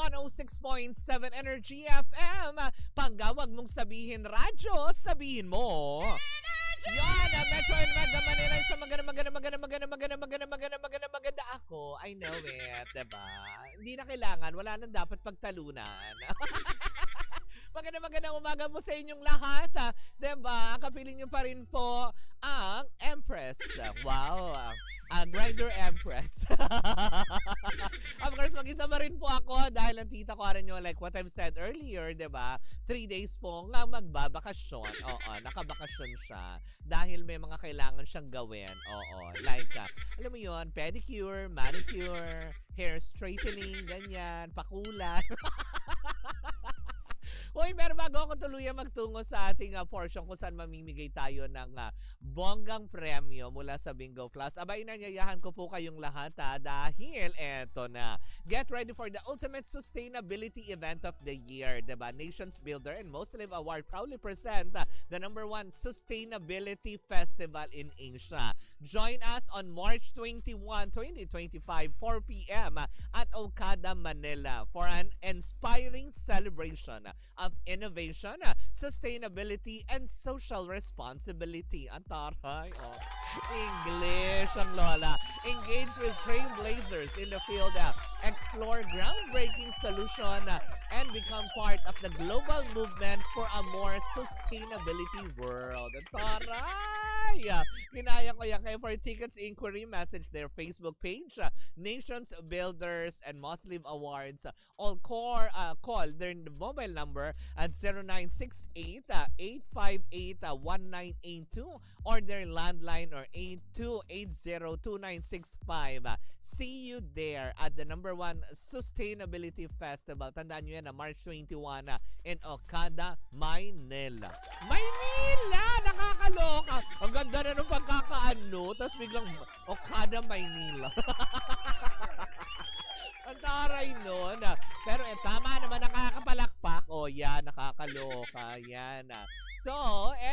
106.7 Energy FM. Panggawag mong sabihin radyo, sabihin mo. Yan, Metro and Mega Manila sa maganda ako. I know it, diba? Hindi na kailangan, wala nang dapat pagtalunan. Magandang umaga po sa inyong lahat. Diba? Kapiling nyo pa rin po ang Empress. Wow. Grinder Empress. Of course, mag-isama rin po ako dahil ang tita ko rin nyo, like what I've said earlier, diba? 3 days po nga magbabakasyon. Oo, nakabakasyon siya. Dahil may mga kailangan siyang gawin. Oo, like, alam mo yun, pedicure, manicure, hair straightening, ganyan, pakulan. Hoy, pero bago ako tuluyan magtungo sa ating portion kung saan mamimigay tayo ng bonggang premyo mula sa Bingo Plus. Abay, nanyayahan ko po kayong lahat dahil eto na. Get ready for the ultimate sustainability event of the year. Diba? Nations Builder and Muslim Award proudly present the #1 Sustainability Festival in Asia. Join us on March 21, 2025, 4 p.m. at Okada, Manila for an inspiring celebration of innovation, sustainability, and social responsibility. Ang taray, oh. English ang lola. Engage with trailblazers in the field, explore groundbreaking solution, and become part of the global movement for a more sustainability world. Ang taray! Kinaya ko yan. Kaya for tickets inquiry, message their Facebook page, Nations Builders and Muslim Awards. All call their mobile number at 0968-858-1982 or their landline or 8280-2965. See you there at the #1 Sustainability Festival. Tandaan nyo yan na March 21 in Okada, Maynila. Maynila! Nakakaloka! Ang ganda na ng pagkakaano, tapos biglang Okada, Maynila. Ang taray nun. Pero tama naman, nakakapalakpak. O yan, nakakaloka. Yan. So,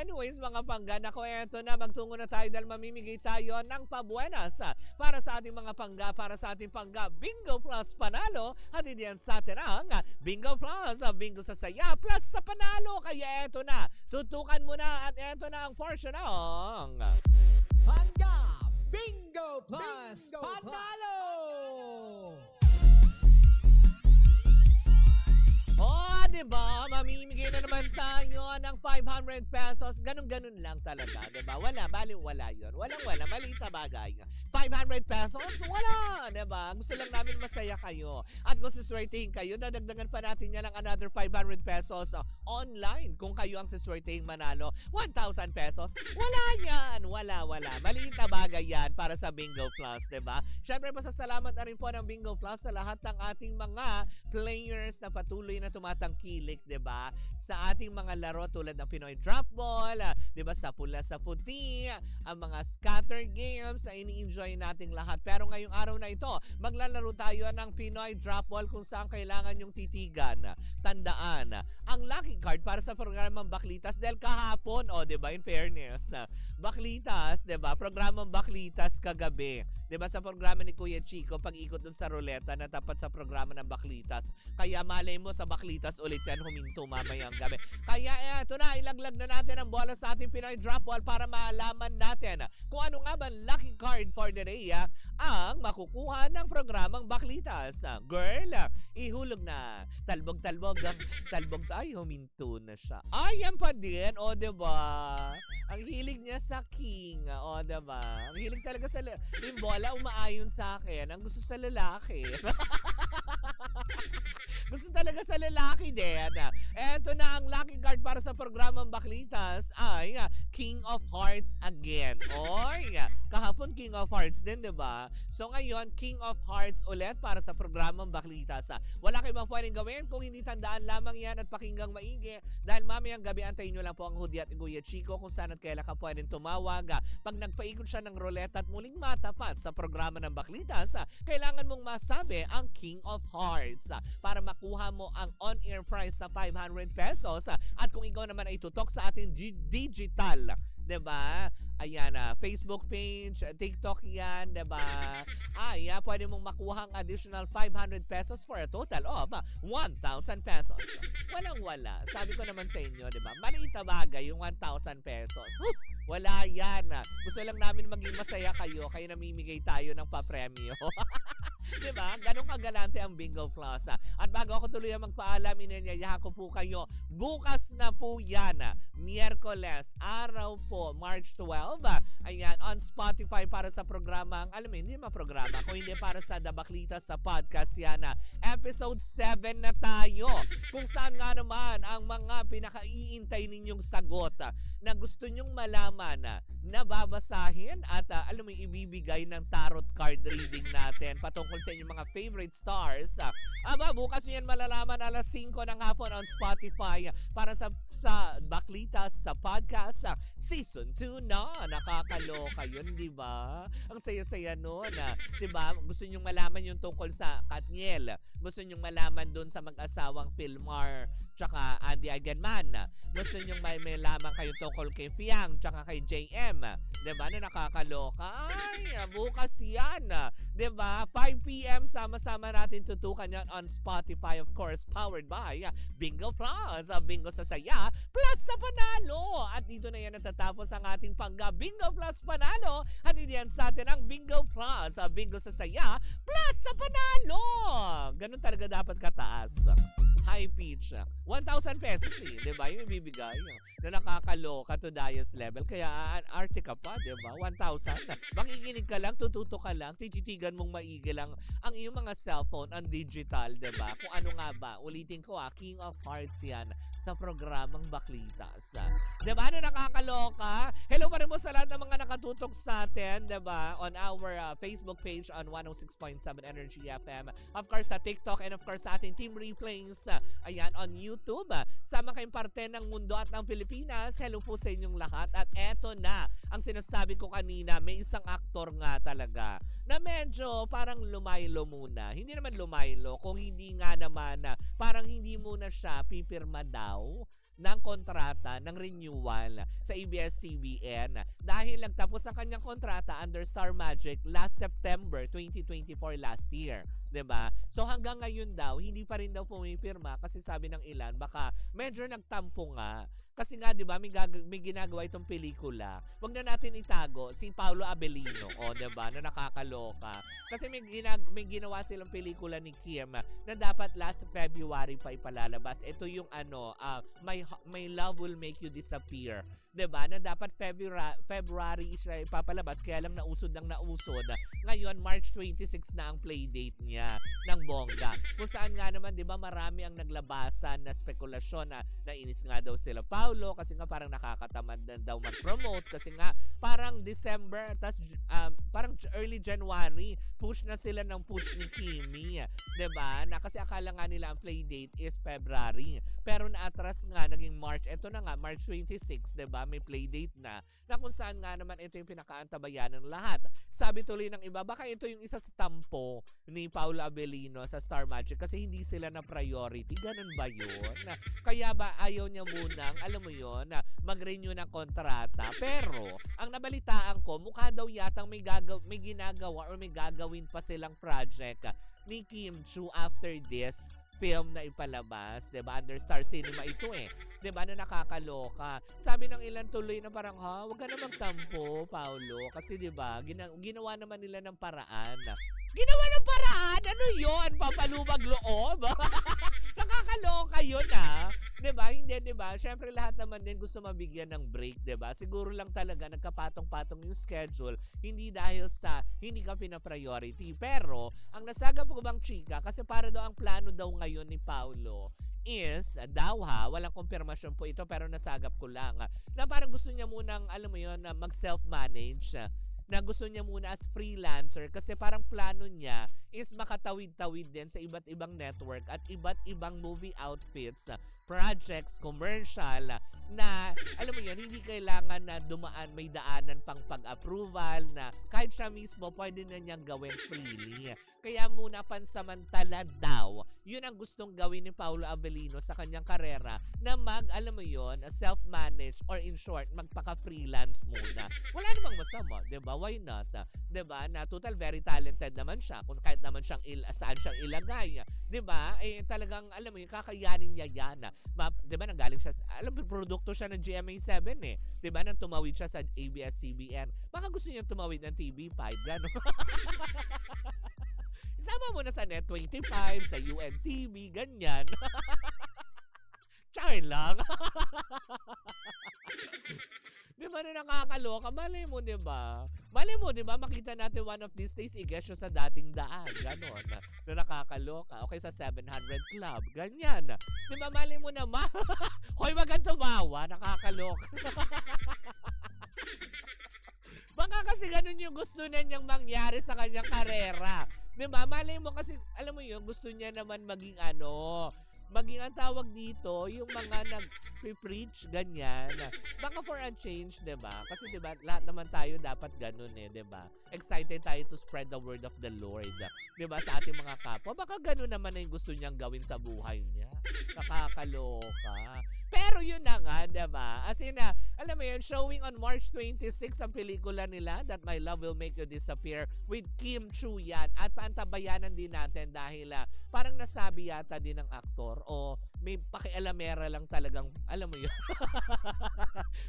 anyways mga panggana ko, eto na, magtungo na tayo dahil mamimigay tayo ng pabuenas para sa ating mga pangga, para sa ating pangga Bingo Plus Panalo. At diyan sa atin ang Bingo Plus, Bingo sa saya plus sa panalo. Kaya eto na, tutukan mo na at eto na ang portion ng Pangga Bingo Plus Panalo! Oh, diba? Mamimigay na naman tayo ng 500 pesos. Ganun-ganun lang talaga, diba? Wala, wala yun. Walang-wala, malita bagay. 500 pesos? Wala, diba? Gusto lang namin masaya kayo. At kung siswertehin kayo, dadagdagan pa natin yan ng another 500 pesos online. Kung kayo ang siswertehin manalo, 1,000 pesos? Wala yan. Wala. Malita bagay yan para sa Bingo Plus, diba? Siyempre, pasasalamat na rin po ng Bingo Plus sa lahat ng ating mga players na patuloy na tumatangkilik, 'di ba? Sa ating mga laro tulad ng Pinoy Drop Ball, 'di ba? Sa pula sa puti, ang mga scatter games na ini-enjoy nating lahat. Pero ngayong araw na ito, maglalaro tayo ng Pinoy Drop Ball kung saan kailangan yung titigan. Tandaan, ang lucky card para sa programang Baklitas dahil kahapon, 'di ba? In fairness, Baklitas, 'di ba? Programang Baklitas kagabi. 'Di ba sa programa ni Kuya Chico, pag-ikot dun sa ruleta na tapat sa programa ng Baklitas. Kaya malay mo sa Baklitas ulit yan huminto mamayang gabi. Kaya eto na, ilaglag na natin ang bola sa ating Pinoy Drop Ball para malaman natin kung ano nga ba lucky card for the day ang makukuha ng programang Baklitas. Girl, ihulog na. Talbog ay huminto na siya. Ay, yan pa din, o diba? Ang hilig niya sa king, o diba? Ang hilig talaga sa yung bola umaayon sa akin. Ang gusto sa lalaki. Gusto talaga sa lalaki din. Eto na ang lucky card para sa programang Baklitas ay King of Hearts again. Oy, kahapon King of Hearts din, diba? So ngayon, King of Hearts ulit para sa programang Baklitas. Wala kayong mga pwedeng gawin kung hindi tandaan lamang yan at pakinggang maigi dahil mamayang gabi antayin nyo lang po ang Hudyat ni Kuya Chico kung saan at kailan ka pwedeng tumawag. Pag nagpaikot siya ng ruleta at muling matapat sa programa ng Baklitas, kailangan mong masabi ang King of Hearts para makuha mo ang on-air prize sa 500 pesos. At kung ikaw naman ay tutok sa ating digital 'Diba? Ayan, Facebook page, TikTok yan, 'diba? Pwede mong makuha ang additional 500 pesos for a total of 1,000 pesos. Walang-wala. Sabi ko naman sa inyo, 'diba? Maliit na bagay yung 1,000 pesos. Wala yan. Gusto lang namin maging masaya kayo, kaya namimigay tayo ng papremyo. Diba? Ganun kagalante ang Bingo Plus. At bago ako tuloy ang magpaalam, inanyayahan ko po kayo, bukas na po yan, Miyerkules, araw po, March 12, ayan, on Spotify para sa programang, alam mo, hindi naman programa, kung hindi para sa Dabaklita sa podcast yan, episode 7 na tayo, kung saan nga naman ang mga pinakaiintay ninyong sagot na gusto nyong malaman na babasahin at alam mo, ibibigay ng tarot card reading natin patungkol sa inyong mga favorite stars. Bukas nyo yan malalaman alas 5 ng hapon on Spotify para sa Baklitas sa podcast season 2 na. Nakakaloka yun, di ba? Ang saya-saya nun. Di ba? Gusto nyong malaman yung tungkol sa Katniel. Gusto nyong malaman dun sa mag-asawang Pilmar tsaka Andy Eigenman. Gusto nyong may lamang kayo tungkol kay Fiang tsaka kay JM. Diba na nakakaloka? Ay, bukas yan. Diba? 5 p.m. sama-sama natin tutukan yan on Spotify, of course, powered by Bingo Plus. Bingo sa saya, plus sa panalo. At dito na yan natatapos ang ating Bingo Plus panalo. At hindi yan sa atin ang Bingo Plus. Bingo sa saya, plus sa panalo. Ganun talaga dapat kataas. High pitch. 1,000 pesos diba? Yung ibibigay na nakakaloka to Dias level. Kaya arte ka pa, diba? 1,000. Makikinig ka lang, tututo ka lang, tititigan mong maigi lang ang iyong mga cellphone, ang digital, diba? Kung ano nga ba. Ulitin ko King of Hearts yan sa programang Baklitas. Diba? Na nakakaloka? Hello pa rin mo sa lahat ng mga nakatutok sa atin, diba? On our Facebook page on 106.7 Energy FM. Of course, sa TikTok and of course sa ating team replays. Ayan, on YouTube. Sama kayong parte ng mundo at ng Pilipinas. Hello po sa inyong lahat. At eto na, ang sinasabi ko kanina, may isang aktor nga talaga na medyo parang lumaylo muna. Hindi naman lumaylo, kung hindi nga naman parang hindi muna siya pipirma daw ng kontrata, ng renewal sa ABS-CBN dahil nagtapos ang kanyang kontrata under Star Magic last September 2024 last year. 'Di ba? So hanggang ngayon daw, hindi pa rin daw pumipirma kasi sabi ng ilan, baka medyo nagtampo nga. Kasi nga, di ba, may ginagawa itong pelikula. Huwag na natin itago, si Paolo Abelino, di ba, na nakakaloka. Kasi may ginawa silang pelikula ni Kim na dapat last February pa ipalalabas. Ito yung My Love Will Make You Disappear. Di ba, na dapat February siya ipapalabas, kaya lang nausod. Ngayon, March 26 na ang playdate niya ng bongga. Kung saan nga naman, di ba, marami ang naglabasan na spekulasyon na nainis nga daw sila Paulo kasi nga parang nakakatamad na daw mag-promote kasi nga parang December tas parang early January push na sila ng push ni Kimi, 'di ba? Na kasi akala nga nila ang play date is February pero naatras nga naging March. Ito na nga March 26, 'di ba? May play date na kung saan nga naman ito yung pinakaantabayan ng lahat. Sabi tuloy ng iba, baka ito yung isa sa tampo ni Paolo Abelino sa Star Magic kasi hindi sila na priority. Ganun ba yun? Kaya ba ayaw niya munang, alam mo yun, mag-renew ng kontrata? Pero, ang nabalitaan ko, mukha daw yatang may ginagawa or may gagawin pa silang project ni Kim Chu after this film na ipalabas, 'di ba? Under Star Cinema ito 'di ba, na nakakaloka. Sabi ng ilan tuloy na parang, wag ka na magtampo, Paulo, kasi 'di ba, ginawa naman nila ng paraan. Ginawa ng paraan? Ano 'yon? Papalubag loob? Nakakaloka 'yun, 'di ba? Hindi, 'di ba? Syempre lahat naman din gusto mabigyan ng break, 'di ba? Siguro lang talaga nagkapatong-patong yung schedule, hindi dahil sa hindi ka pina-priority. Pero ang nasagap ko bang chika, kasi para daw ang plano daw ngayon ni Paulo is walang kumpirmasyon po ito pero nasagap ko lang na parang gusto niya munang, alam mo yun, na mag-self-manage, na gusto niya muna as freelancer kasi parang plano niya is makatawid-tawid din sa iba't ibang network at iba't ibang movie outfits projects, commercial, na, alam mo yun, hindi kailangan na may daanan pang pag-approval na kahit siya mismo pwede na niyang gawin freely. Kaya muna pansamantala daw, yun ang gustong gawin ni Paolo Avellino sa kanyang karera na alam mo yun, self-manage or in short, magpaka-freelance muna. Wala namang masama, di ba? Why not? Di ba? Na total very talented naman siya. Kung kahit naman siyang saan siyang ilagay. Di ba? Eh talagang, alam mo yun, kakayanin niya yan. Di ba? Nanggaling siya, alam mo, produkto siya ng GMA7 eh. Di ba? Nang tumawid siya sa ABS-CBN. Baka gusto niya tumawid ng TV5. Gano'n. Isama mo na sa Net25, sa UNTV, ganyan. Char lang. Di ba na nakakaloka? Malay mo, di ba? Malay mo, di ba? Makita natin one of these days, i-guess siya sa dating daan. Ganon. Na nakakaloka. Okay, sa 700 Club. Ganyan. Di ba? Malay mo naman. Hoy, wag kang tumawa. Nakakaloka. Baka kasi ganun yung gusto na niyang mangyari sa kanyang karera. Di ba? Malay mo kasi, alam mo yun, gusto niya naman maging maging ang tawag dito, yung mga nag-preach, ganyan. Baka for a change, diba? Kasi diba, lahat naman tayo dapat ganun eh, diba? Excited tayo to spread the word of the Lord. Diba? Sa ating mga kapwa. Baka ganun naman na yung gusto niyang gawin sa buhay niya. Nakakaloka. Pero yun na nga, diba? As in, alam mo yun, showing on March 26 ang pelikula nila, That My Love Will Make You Disappear with Kim Chu yan. At paantabayanan din natin dahil parang nasabi yata din ng aktor o may pakialamera lang talagang, alam mo yun,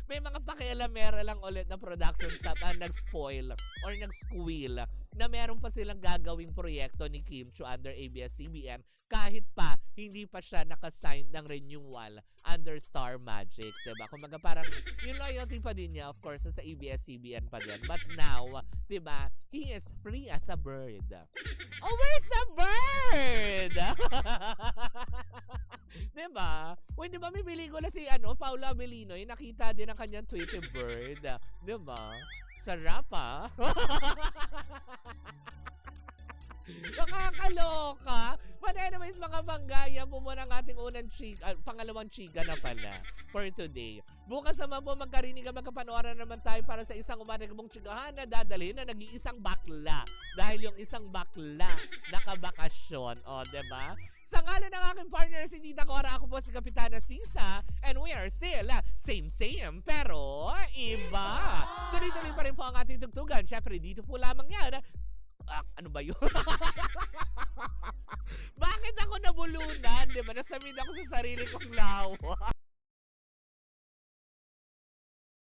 may mga pakialamera lang ulit na production staff na nag-spoil or nag-squeal na meron pa silang gagawing proyekto ni Kim Chu under ABS-CBN kahit pa hindi pa siya nakasign ng renewal under Star Magic, diba? Kumbaga parang yung loyalty pa din niya, of course, sa ABS-CBN pa din. But now, diba, he is free as a bird. Oh, where's the bird? Diba? Uy, diba may pelikula si Paolo Avellino, yung nakita din ang kanyang Tweety Bird. Diba? Sarap Nakakaloka. But anyways, mga banggaya, po muna ang ating pangalawang chika na pala for today. Bukas naman po magkarinig at magkapanooran naman tayo para sa isang umanigabong chikahan na dadalhin na nag-iisang bakla. Dahil yung isang bakla nakabakasyon. O, diba? Sa ngalan ng aking partner, si Tita Cora, ako po si Kapitana Sisa, and we are still same pero iba. Tuloy-tuloy pa rin po ang ating tugtugan. Syempre, dito po lamang yan. Ano ba yun? Bakit ako nabulunan? Diba? Nasamid ako sa sarili kong lawa.